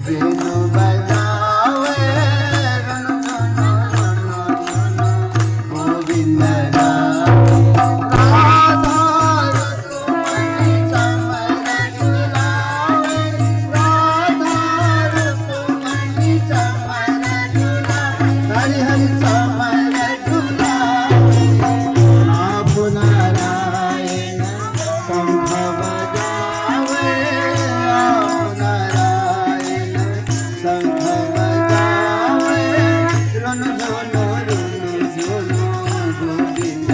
वेणु बजावे रण रण रण रण गोविंद राधा रुक्मिणी समर झुलावे राधा रुक्मिणी समर झुलावे हरि हरि समर झुलावे आप नारायण शंख बजावे आप नारायण शंख बजावे रण झुनो गोविंद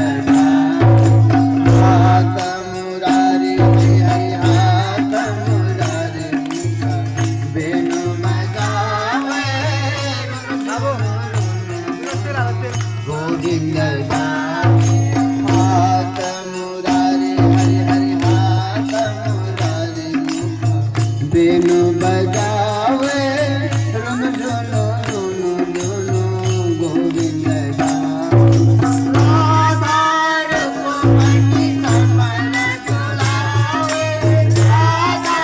हाथ मुरारी हरि हाथ मुरारी वेणु बजावे गोविंद हाथ मुरारी हरि हरि हाथ मुरारी वेणु बजावे रण झुनो गोविंद राधा रुक्मिणी समर झुलावे राधा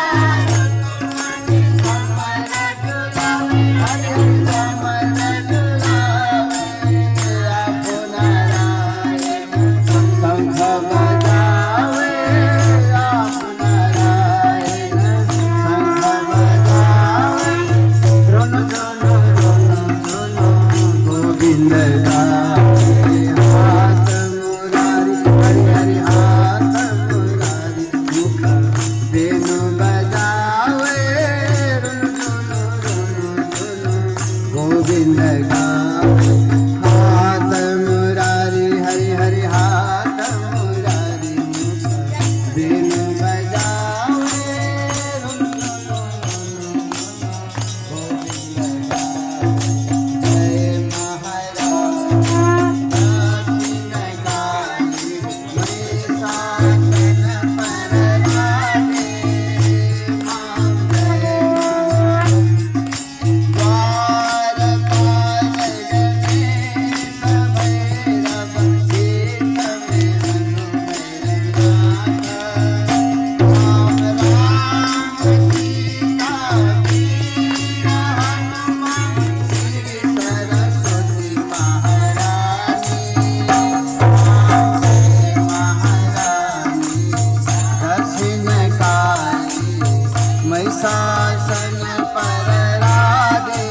रुक्मिणी समर झुलावे हरि हरि समर झुलावे आप नारायण शंख बजावे आप नारायण शंख बजावे रण झुनो गोविंद हाथ मुरारी हरि हरि हाथ मुरारी मुख वेणु बजावे रण झुनो गोविंद हाथ मुरारी हरि हरि हाथ मुरारी मुख वेणु बजावे रण झुनो गोविंद जय महाराज दक्षिण काली महिषासन पर राधे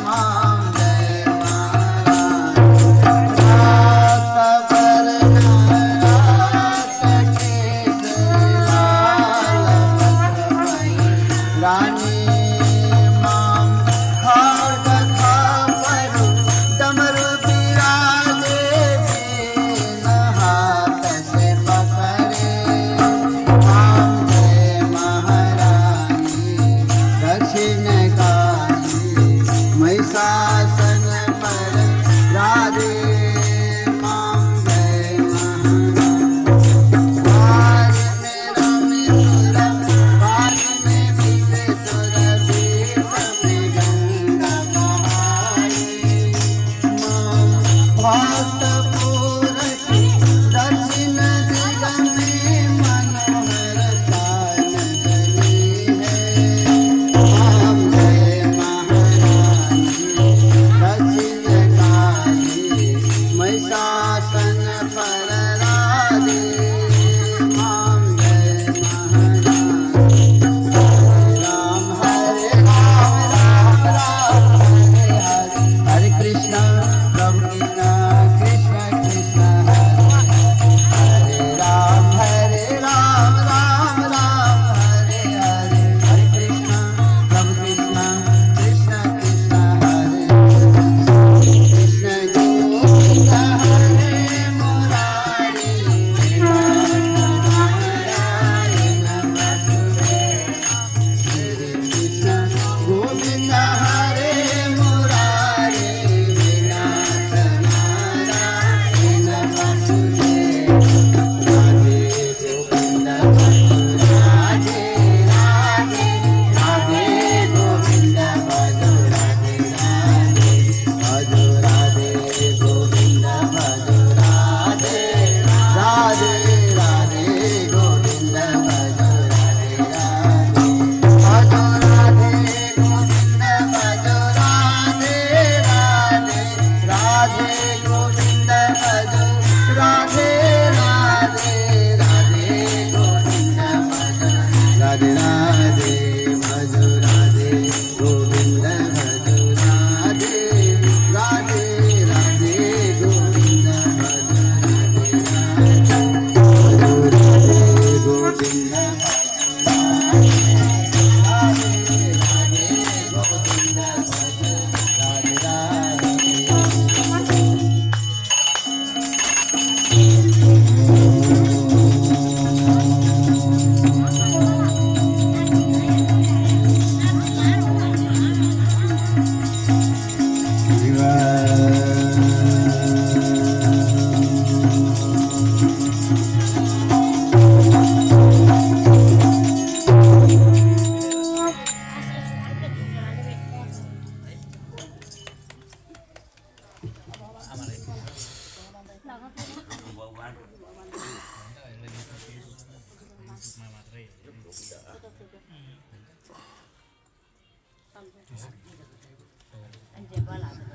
मां जय महिषासन पर राधे मां जय महाराज रात वर्ण रात केश लाल रानी मां खड्ग खापरु डमरू बिराजे बीन हाथ से पकड़े मां जय महारानी दक्षिण काली महिषासन पर राधे मां जय महाराज पार में रमे सुर पार में बिके सुर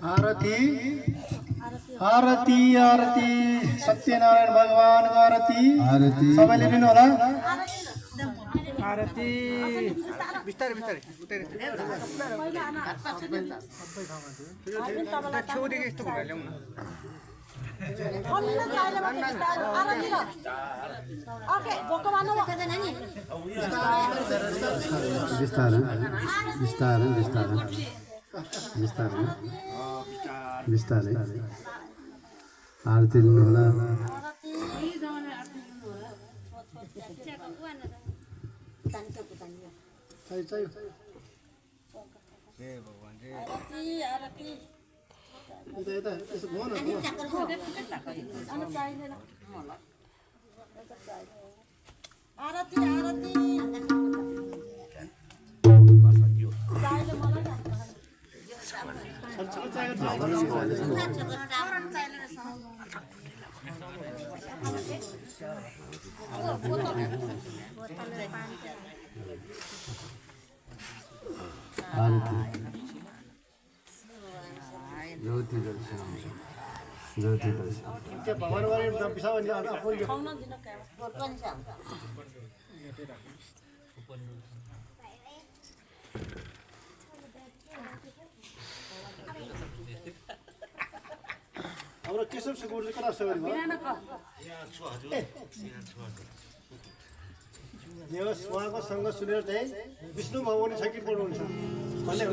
आरती आरती आरती सत्यनारायण भगवानको आरती आरती सबैले लिनु होला आरती बिस्तारै बिस्तारै छेउदेखि यस्तो भएर ल्याउन बिस्तारै बिस्तारै बिस्तारै बिस्तारै बिस्तारै आरती लिनु होला ज्योति दर्शन ज्योति दर्शन त्यो भगवानवारी पिसा भने आफू हाम्रो केशव सुकुर चाहिँ कता सवारी भयो उहाँको सँग सुनेर चाहिँ विष्णु भगवान छ कि पढ्नुहुन्छ भन्ने